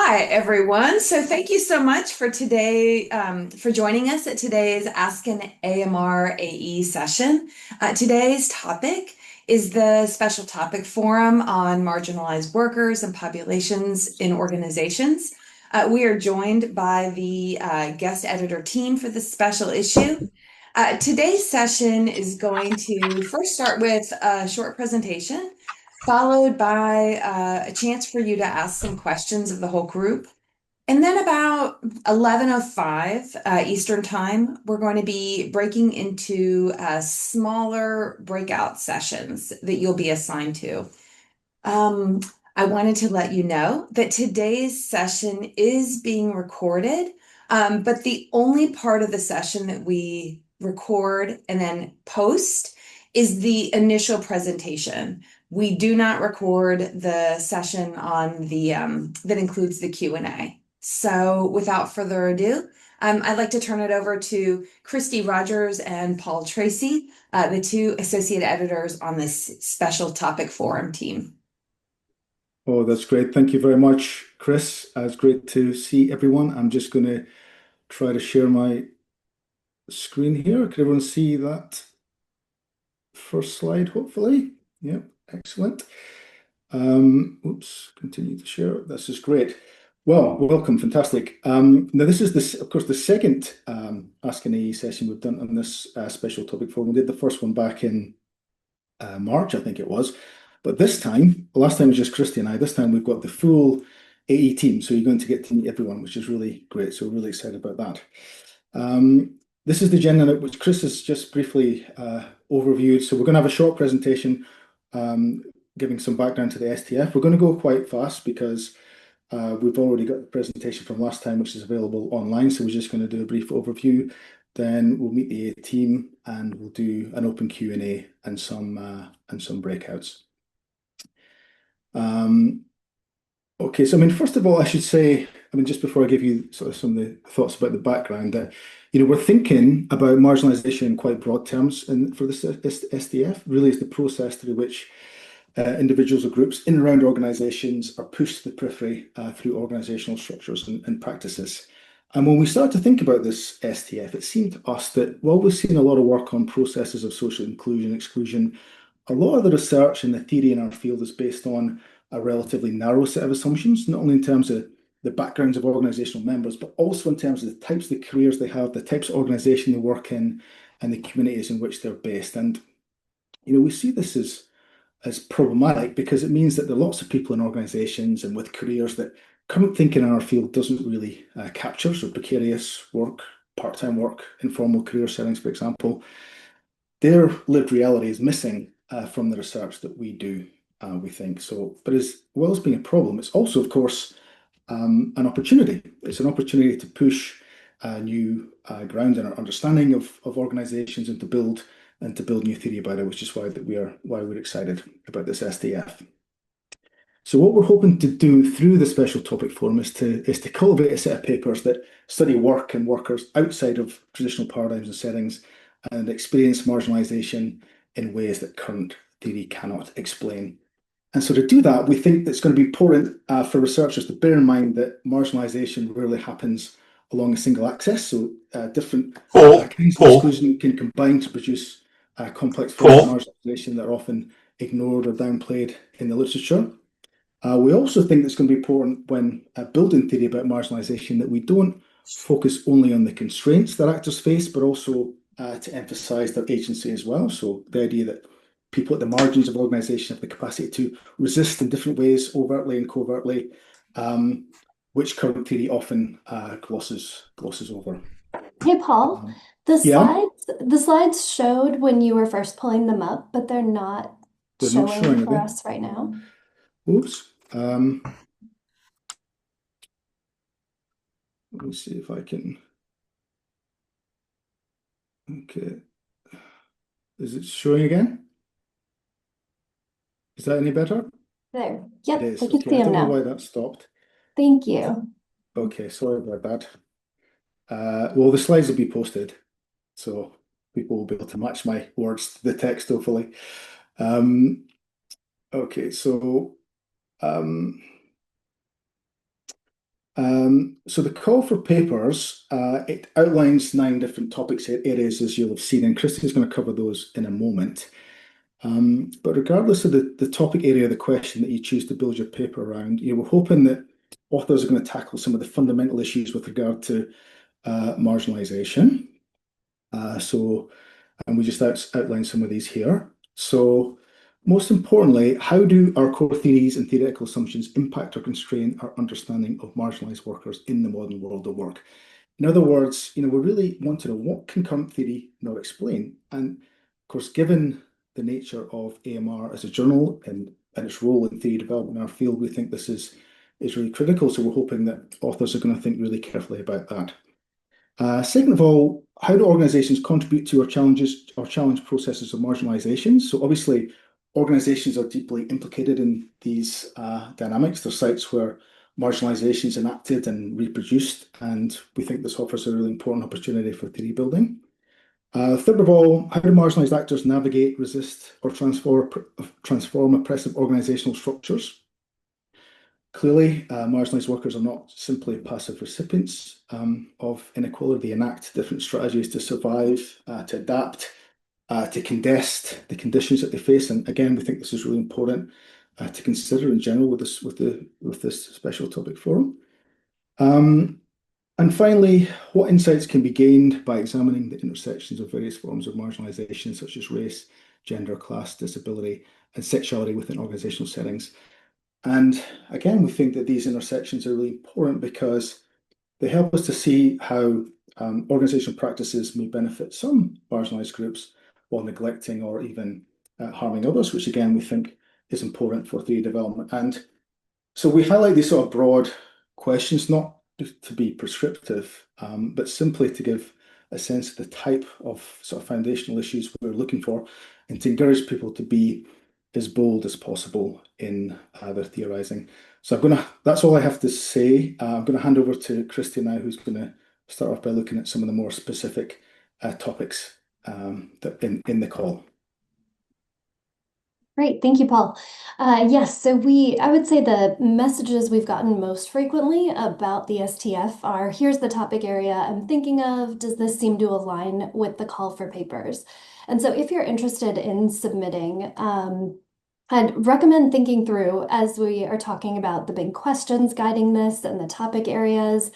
Hi, everyone. So thank you so much for today, for joining us at today's Ask an AMR AE session. Today's topic is the Special Topic Forum on Marginalized Workers and Populations in Organizations. We are joined by the guest editor team for this special issue. Today's session is going to first start with a short presentation, followed by a chance for you to ask some questions of the whole group. And then about 11:05 Eastern Time, we're going to be breaking into smaller breakout sessions that you'll be assigned to. I wanted to let you know that today's session is being recorded, but the only part of the session that we record and then post is the initial presentation. We do not record the session on the that includes the Q&A. So without further ado, I'd like to turn it over to Kristie Rogers and Paul Tracey, the two associate editors on this special topic forum team. Oh, that's great. Thank you very much, Chris. It's great to see everyone. I'm just going to try to share my screen here. Can everyone see that first slide, hopefully? Yep, excellent. Oops, continue to share. This is great. Well, welcome, fantastic. Now, this is, of course, the second Ask an AE session we've done on this special topic forum. We did the first one back in March, I think it was. But this time, last time was just Kristie and I. This time we've got the full AE team, so you're going to get to meet everyone, which is really great. So we're really excited about that. This is the agenda which Chris has just briefly overviewed. So we're going to have a short presentation giving some background to the STF. We're going to go quite fast because we've already got the presentation from last time, which is available online. So we're just going to do a brief overview. Then we'll meet the AE team and we'll do an open Q&A and some breakouts. Okay, so first of all, I should say, just before I give you sort of some of the thoughts about the background, that we're thinking about marginalisation in quite broad terms, and for this STF, really is the process through which individuals or groups in and around organisations are pushed to the periphery through organisational structures and practices. And when we started to think about this STF, it seemed to us that while we've seen a lot of work on processes of social inclusion, exclusion, a lot of the research and the theory in our field is based on a relatively narrow set of assumptions, not only in terms of the backgrounds of organisational members, but also in terms of the types of careers they have, the types of organisation they work in, and the communities in which they're based. And we see this as problematic because it means that there are lots of people in organisations and with careers that current thinking in our field doesn't really capture. So precarious work, part-time work, informal career settings, for example, their lived reality is missing from the research that we do, we think. So, but as well as being a problem, it's also, of course, an opportunity. It's an opportunity to push new ground in our understanding of organisations and to build new theory about it, which is why we're excited about this STF. So what we're hoping to do through the special topic forum is to cultivate a set of papers that study work and workers outside of traditional paradigms and settings and experience marginalisation in ways that current theory cannot explain. And so to do that, we think it's going to be important for researchers to bear in mind that marginalisation rarely happens along a single axis. So different kinds of exclusion can combine to produce complex forms of marginalisation that are often ignored or downplayed in the literature. We also think it's going to be important when building theory about marginalisation that we don't focus only on the constraints that actors face, but also to emphasise their agency as well. So the idea that people at the margins of organisation have the capacity to resist in different ways, overtly and covertly, which current theory often glosses over. Hey, Paul, the slides showed when you were first pulling them up, but they're not showing for us right now. Oops. Let me see if I can. Okay. Is it showing again? Is that any better? There. Yep, it is. I can see them now. I don't know why that stopped. Thank you. Okay, sorry about that. Well, the slides will be posted, so people will be able to match my words to the text, hopefully. Okay, so So the call for papers, it outlines 9 different topics areas, as you'll have seen, and Kristie is going to cover those in a moment. But regardless of the topic area, the question that you choose to build your paper around, we're hoping that authors are going to tackle some of the fundamental issues with regard to marginalisation. And we just outlined some of these here. So most importantly, how do our core theories and theoretical assumptions impact or constrain our understanding of marginalised workers in the modern world of work? In other words, we really want to know, what can current theory not explain? And of course, given the nature of AMR as a journal and its role in theory development in our field, we think this is really critical. So we're hoping that authors are going to think really carefully about that. Second of all, how do organisations contribute to our challenge processes of marginalisation? So obviously, organisations are deeply implicated in these dynamics. They're sites where marginalisation is enacted and reproduced, and we think this offers a really important opportunity for theory building. Third of all, how do marginalised actors navigate, resist, or transform oppressive organisational structures? Clearly, marginalised workers are not simply passive recipients of inequality. They enact different strategies to survive, to adapt, to contest the conditions that they face. And again, we think this is really important to consider in general with this special topic forum. And finally, what insights can be gained by examining the intersections of various forms of marginalisation, such as race, gender, class, disability, and sexuality within organisational settings? And again, we think that these intersections are really important because they help us to see how organisational practices may benefit some marginalised groups while neglecting or even harming others, which again, we think is important for theory development. And so we highlight these sort of broad questions, not to be prescriptive, but simply to give a sense of the type of sort of foundational issues we're looking for and to encourage people to be as bold as possible in their theorising. So that's all I have to say. I'm going to hand over to Kristie now, who's going to start off by looking at some of the more specific topics that in the call. Great, thank you, Paul. Yes, so I would say the messages we've gotten most frequently about the STF are, here's the topic area I'm thinking of. Does this seem to align with the call for papers? And so if you're interested in submitting, I'd recommend thinking through, as we are talking about the big questions guiding this and the topic areas.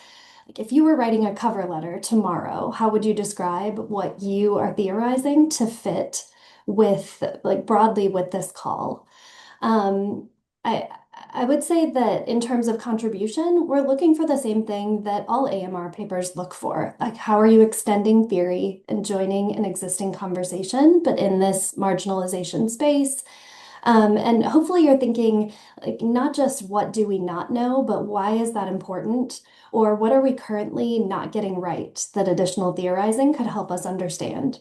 Like if you were writing a cover letter tomorrow, how would you describe what you are theorizing to fit with, like, broadly with this call? I would say that in terms of contribution, we're looking for the same thing that all AMR papers look for. Like, how are you extending theory and joining an existing conversation, but in this marginalization space? And hopefully you're thinking, like, not just what do we not know, but why is that important? Or what are we currently not getting right that additional theorizing could help us understand?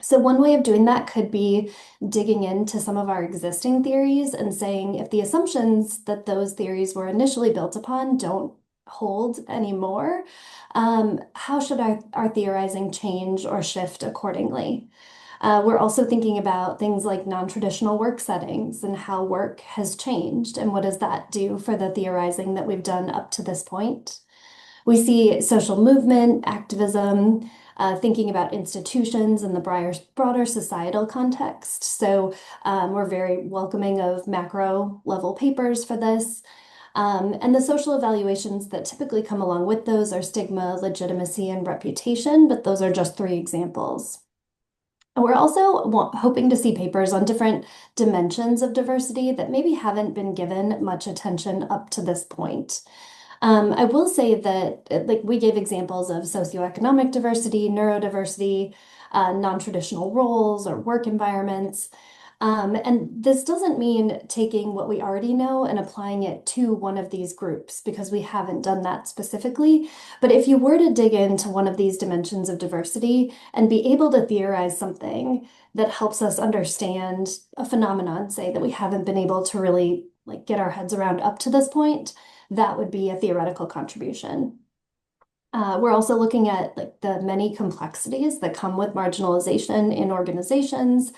So one way of doing that could be digging into some of our existing theories and saying, if the assumptions that those theories were initially built upon don't hold anymore, how should our theorizing change or shift accordingly? We're also thinking about things like non-traditional work settings and how work has changed, and what does that do for the theorizing that we've done up to this point. We see social movement, activism, thinking about institutions in the broader societal context. So we're very welcoming of macro level papers for this. And the social evaluations that typically come along with those are stigma, legitimacy, and reputation, but those are just 3 examples. And we're also hoping to see papers on different dimensions of diversity that maybe haven't been given much attention up to this point. I will say that, like, we gave examples of socioeconomic diversity, neurodiversity, non-traditional roles or work environments. And this doesn't mean taking what we already know and applying it to one of these groups, because we haven't done that specifically. But if you were to dig into one of these dimensions of diversity and be able to theorize something that helps us understand a phenomenon, say, that we haven't been able to really, like, get our heads around up to this point, that would be a theoretical contribution. We're also looking at, like, the many complexities that come with marginalization in organizations.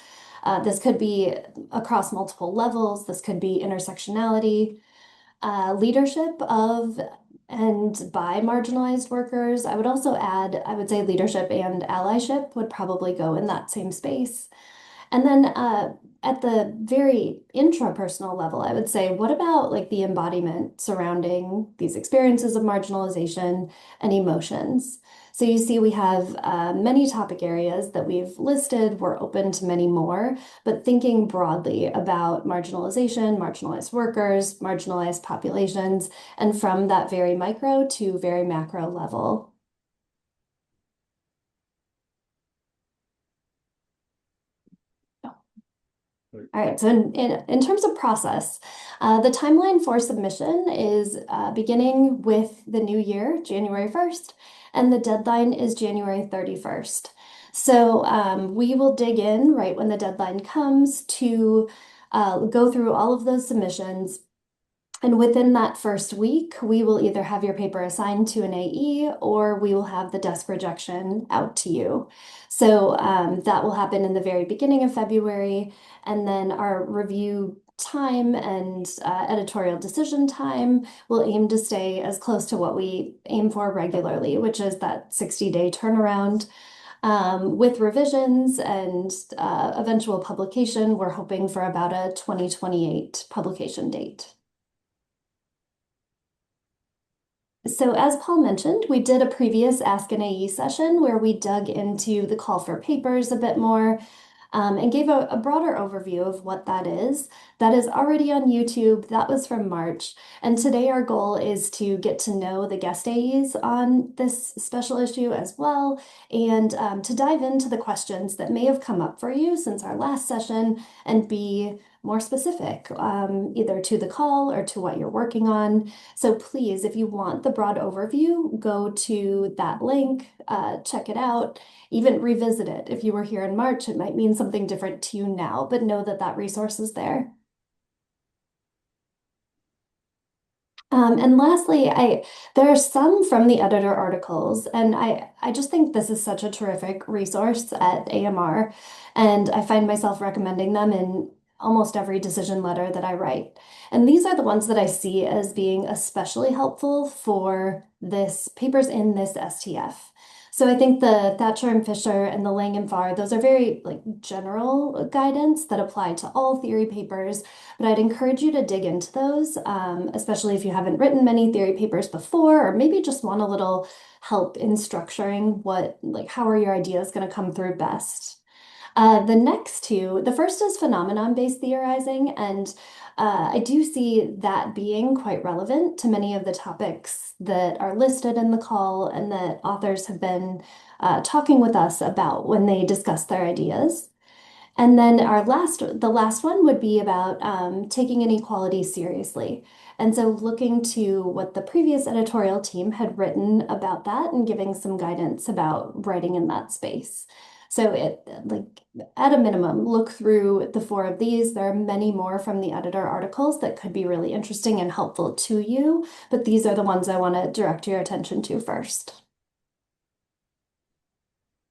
This could be across multiple levels. This could be intersectionality, leadership of and by marginalized workers. I would also add, I would say leadership and allyship would probably go in that same space. And then at the very intrapersonal level, I would say, what about like the embodiment surrounding these experiences of marginalization and emotions? So you see, we have many topic areas that we've listed. We're open to many more, but thinking broadly about marginalization, marginalized workers, marginalized populations, and from that very micro to very macro level. All right, so in terms of process, the timeline for submission is beginning with the new year, January 1st, and the deadline is January 31st. So we will dig in right when the deadline comes to go through all of those submissions. And within that first week, we will either have your paper assigned to an AE or we will have the desk rejection out to you. So that will happen in the very beginning of February. And then our review time and editorial decision time will aim to stay as close to what we aim for regularly, which is that 60-day turnaround. With revisions and eventual publication, we're hoping for about a 2028 publication date. So as Paul mentioned, we did a previous Ask an AE session where we dug into the call for papers a bit more and gave a broader overview of what that is. That is already on YouTube. That was from March. And today our goal is to get to know the guest AEs on this special issue as well, and to dive into the questions that may have come up for you since our last session and be more specific, either to the call or to what you're working on. So please, if you want the broad overview, go to that link, check it out, even revisit it. If you were here in March, it might mean something different to you now, but know that that resource is there. And lastly, there are some from the editor articles, and I just think this is such a terrific resource at AMR, and I find myself recommending them in almost every decision letter that I write. And these are the ones that I see as being especially helpful for this papers in this STF. So I think the Thatcher and Fisher and the Lang and Farr, those are very like general guidance that apply to all theory papers, but I'd encourage you to dig into those, especially if you haven't written many theory papers before, or maybe just want a little help in structuring how are your ideas going to come through best. The next two, the first is phenomenon-based theorizing, and I do see that being quite relevant to many of the topics that are listed in the call and that authors have been talking with us about when they discuss their ideas. And then the last one would be about taking inequality seriously. And so looking to what the previous editorial team had written about that and giving some guidance about writing in that space. So at a minimum, look through the 4 of these. There are many more from the editor articles that could be really interesting and helpful to you, but these are the ones I want to direct your attention to first.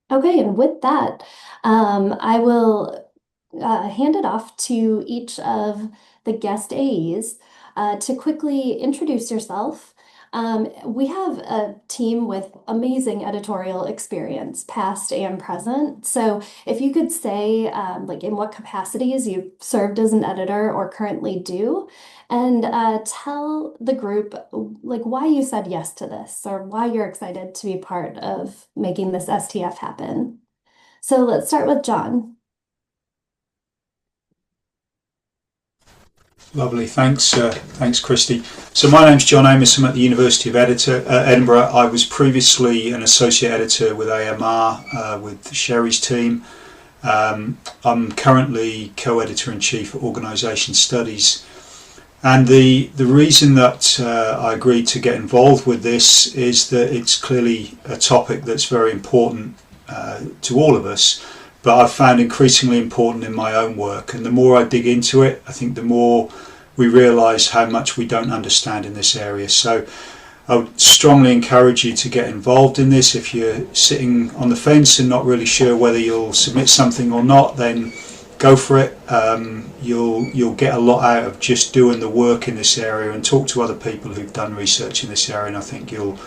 Okay, and with that, I will hand it off to each of the guest AEs to quickly introduce yourself. We have a team with amazing editorial experience, past and present. So if you could say in what capacities you've served as an editor or currently do, and tell the group why you said yes to this or why you're excited to be part of making this STF happen. So let's start with John. Lovely, thanks Kristie. So my name's John Amos. I'm at the University of Edinburgh. I was previously an associate editor with AMR with Sherry's team. I'm currently co-editor-in-chief at Organisation Studies. And the reason that I agreed to get involved with this is that it's clearly a topic that's very important to all of us, but I've found increasingly important in my own work. And the more I dig into it, I think the more we realise how much we don't understand in this area. So I would strongly encourage you to get involved in this. If you're sitting on the fence and not really sure whether you'll submit something or not, then go for it. You'll get a lot out of just doing the work in this area, and talk to other people who've done research in this area, and I think you'll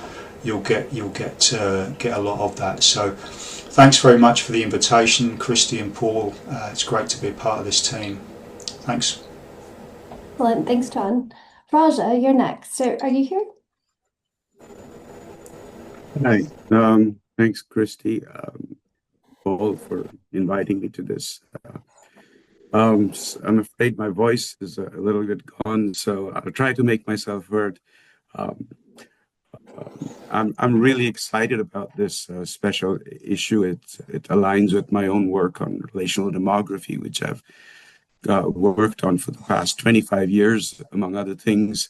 get a lot of that. So thanks very much for the invitation, Kristie and Paul. It's great to be a part of this team. Thanks. Excellent. Thanks, John. Raja, you're next. So are you here? Hi. Thanks, Kristie, Paul, for inviting me to this. I'm afraid my voice is a little bit gone, so I'll try to make myself heard. I'm really excited about this special issue. It aligns with my own work on relational demography, which I've worked on for the past 25 years, among other things,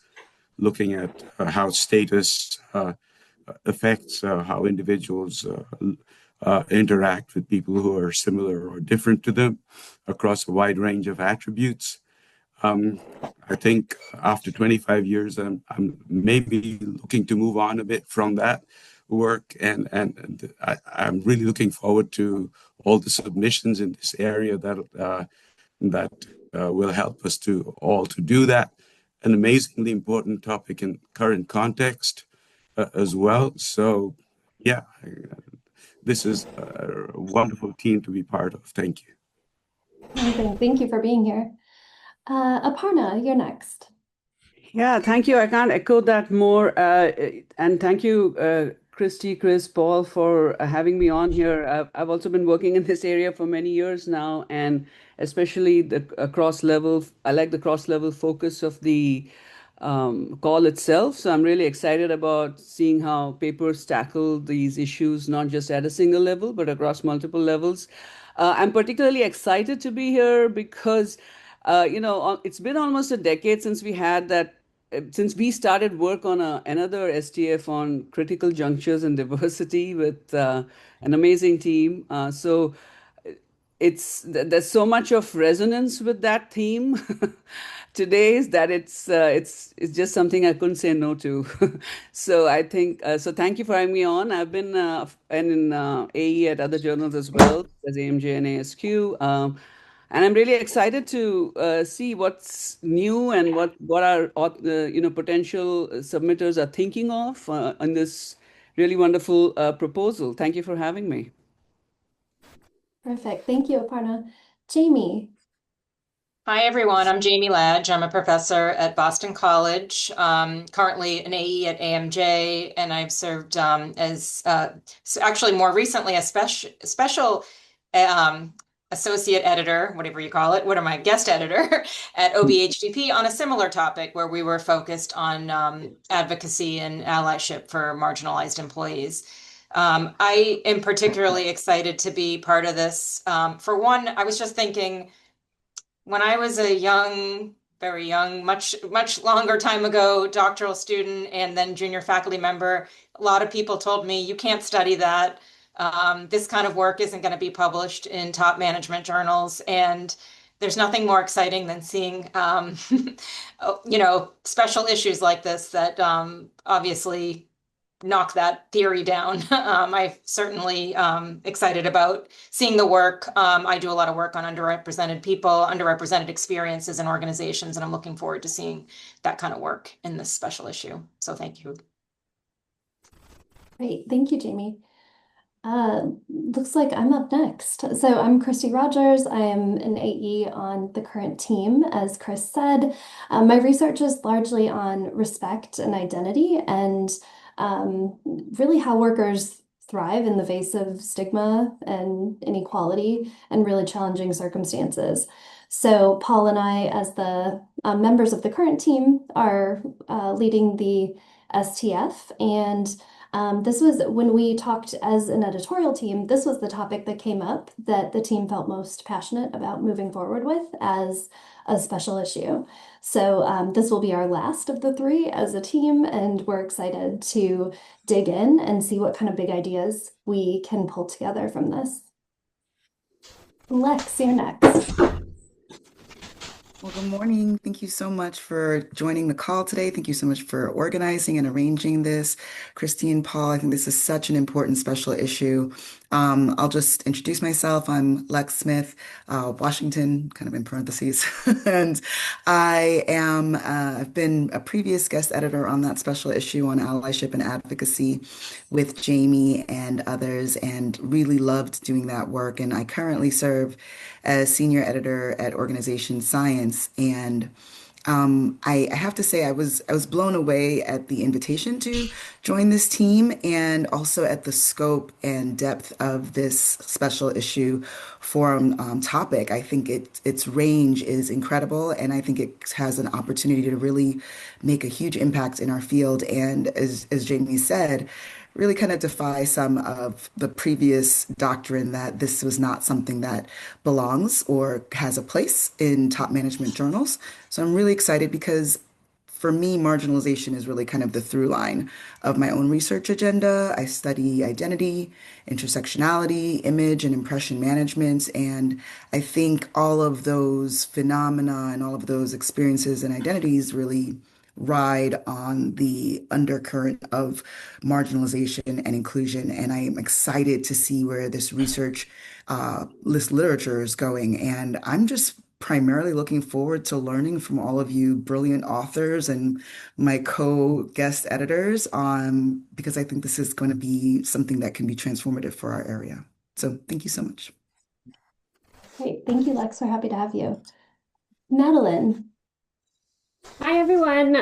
looking at how status affects how individuals interact with people who are similar or different to them across a wide range of attributes. I think after 25 years, I'm maybe looking to move on a bit from that work, and I'm really looking forward to all the submissions in this area that will help us to do that. An amazingly important topic in current context as well. So, yeah, this is a wonderful team to be part of. Thank you. Amazing. Thank you for being here. Aparna, you're next. Yeah, thank you. I can't echo that more. And thank you, Kristie, Chris, Paul, for having me on here. I've also been working in this area for many years now, and especially the cross-level. I like the cross-level focus of the call itself. So I'm really excited about seeing how papers tackle these issues, not just at a single level, but across multiple levels. I'm particularly excited to be here because, it's been almost a decade since we had that. Since we started work on another STF on critical junctures and diversity with an amazing team. So there's so much of resonance with that theme today that it's just something I couldn't say no to. So I think so. Thank you for having me on. I've been in AE at other journals as well as AMJ and ASQ. And I'm really excited to see what's new and what our potential submitters are thinking of on this really wonderful proposal. Thank you for having me. Perfect. Thank you, Aparna. Jamie. Hi, everyone. I'm Jamie Ladge. I'm a professor at Boston College, currently an AE at AMJ, and I've served as actually more recently a special associate editor, whatever you call it. What am I? Guest editor at OBHDP on a similar topic where we were focused on advocacy and allyship for marginalized employees. I am particularly excited to be part of this. For one, I was just thinking, when I was a young, very young, much longer time ago, doctoral student and then junior faculty member, a lot of people told me, you can't study that. This kind of work isn't going to be published in top management journals. And there's nothing more exciting than seeing, special issues like this that obviously knock that theory down. I'm certainly excited about seeing the work. I do a lot of work on underrepresented people, underrepresented experiences in organizations, and I'm looking forward to seeing that kind of work in this special issue. So thank you. Great. Thank you, Jamie. Looks like I'm up next. So I'm Kristie Rogers. I am an AE on the current team, as Chris said. My research is largely on respect and identity and really how workers thrive in the face of stigma and inequality and really challenging circumstances. So Paul and I, as the members of the current team, are leading the STF, and this was when we talked as an editorial team, this was the topic that came up that the team felt most passionate about moving forward with as a special issue. So this will be our last of the three as a team, and we're excited to dig in and see what kind of big ideas we can pull together from this. Lex, you're next. Well, good morning. Thank you so much for joining the call today. Thank you so much for organizing and arranging this. Kristie and Paul, I think this is such an important special issue. I'll just introduce myself. I'm Lex Smith, Washington, kind of in parentheses. And I've been a previous guest editor on that special issue on allyship and advocacy with Jamie and others, and really loved doing that work. And I currently serve as senior editor at Organization Science. And I have to say I was blown away at the invitation to join this team and also at the scope and depth of this special issue forum topic. I think its range is incredible, and I think it has an opportunity to really make a huge impact in our field. And as Jamie said, really kind of defy some of the previous doctrine that this was not something that belongs or has a place in top management journals. So I'm really excited because for me, marginalization is really kind of the through line of my own research agenda. I study identity, intersectionality, image, and impression management. And I think all of those phenomena and all of those experiences and identities really ride on the undercurrent of marginalization and inclusion. And I am excited to see where this research, this literature is going. And I'm just primarily looking forward to learning from all of you brilliant authors and my co-guest editors because I think this is going to be something that can be transformative for our area. So thank you so much. Great. Thank you, Lex. We're happy to have you. Madeline. Hi, everyone.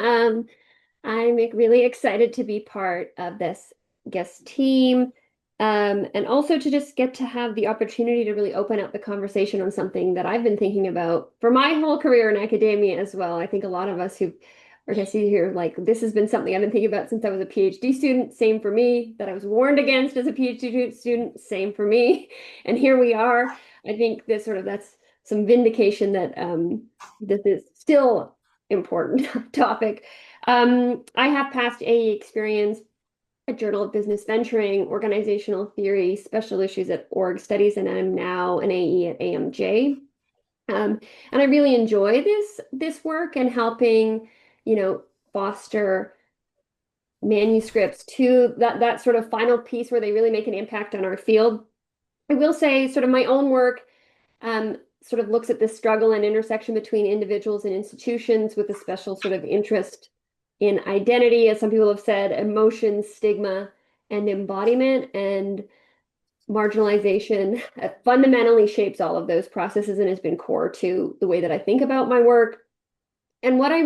I'm really excited to be part of this guest team, and also to just get to have the opportunity to really open up the conversation on something that I've been thinking about for my whole career in academia as well. I think a lot of us who are guesting here, like, this has been something I've been thinking about since I was a PhD student. Same for me. That I was warned against as a PhD student. Same for me. And here we are. I think that's some vindication that this is still important topic. I have past AE experience at Journal of Business Venturing, organizational theory, special issues at Org Studies, and I'm now an AE at AMJ. And I really enjoy this work and helping, foster manuscripts to that sort of final piece where they really make an impact on our field. I will say sort of my own work sort of looks at the struggle and intersection between individuals and institutions with a special sort of interest in identity, as some people have said, emotion, stigma, and embodiment. And marginalization fundamentally shapes all of those processes and has been core to the way that I think about my work. And what I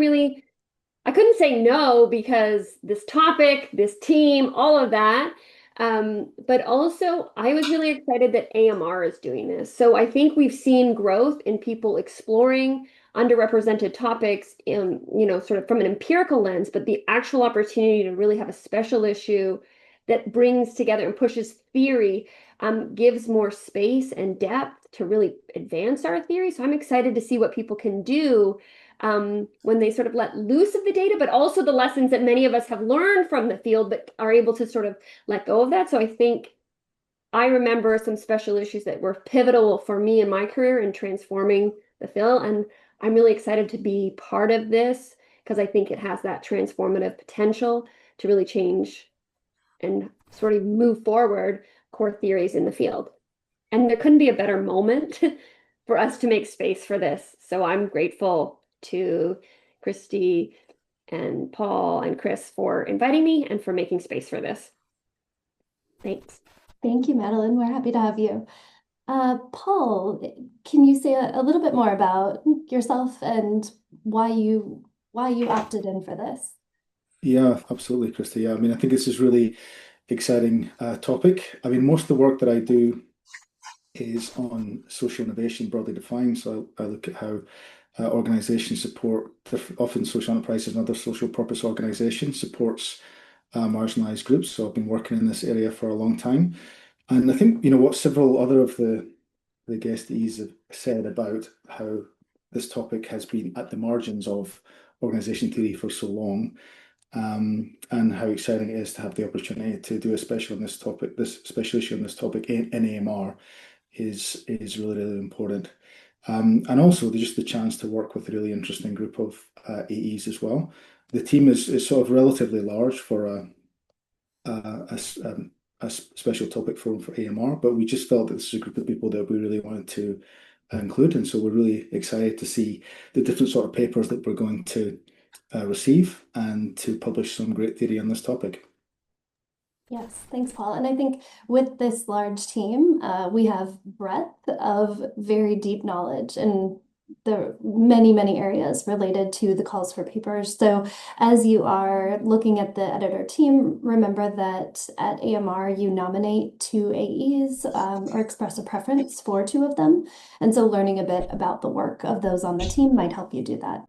couldn't say no because this topic, this team, all of that. But also, I was really excited that AMR is doing this. So I think we've seen growth in people exploring underrepresented topics in, sort of from an empirical lens, but the actual opportunity to really have a special issue that brings together and pushes theory, gives more space and depth to really advance our theory. So I'm excited to see what people can do when they sort of let loose of the data, but also the lessons that many of us have learned from the field, but are able to sort of let go of that. So I think I remember some special issues that were pivotal for me in my career in transforming the field. And I'm really excited to be part of this because I think it has that transformative potential to really change and sort of move forward core theories in the field. And there couldn't be a better moment for us to make space for this. So I'm grateful to Kristie and Paul and Chris for inviting me and for making space for this. Thanks. Thank you, Madeline. We're happy to have you. Paul, can you say a little bit more about yourself and why you opted in for this? Yeah, absolutely, Kristie. Yeah, I mean, I think this is really exciting topic. I mean, most of the work that I do is on social innovation, broadly defined. So I look at how organizations support, often social enterprises and other social purpose organizations supports marginalized groups. So I've been working in this area for a long time. And I think, what several other of the guestees have said about how this topic has been at the margins of organization theory for so long, and how exciting it is to have the opportunity to do a special on this topic, this special issue on this topic in AMR is really, really important. And also just the chance to work with a really interesting group of AEs as well. The team is sort of relatively large for a special topic forum for AMR, but we just felt that this is a group of people that we really wanted to include, and so we're really excited to see the different sort of papers that we're going to receive and to publish some great theory on this topic. Yes, thanks, Paul. And I think with this large team, we have breadth of very deep knowledge in the many areas related to the calls for papers. So as you are looking at the editor team, remember that at AMR, you nominate 2 AEs or express a preference for 2 of them. And so learning a bit about the work of those on the team might help you do that.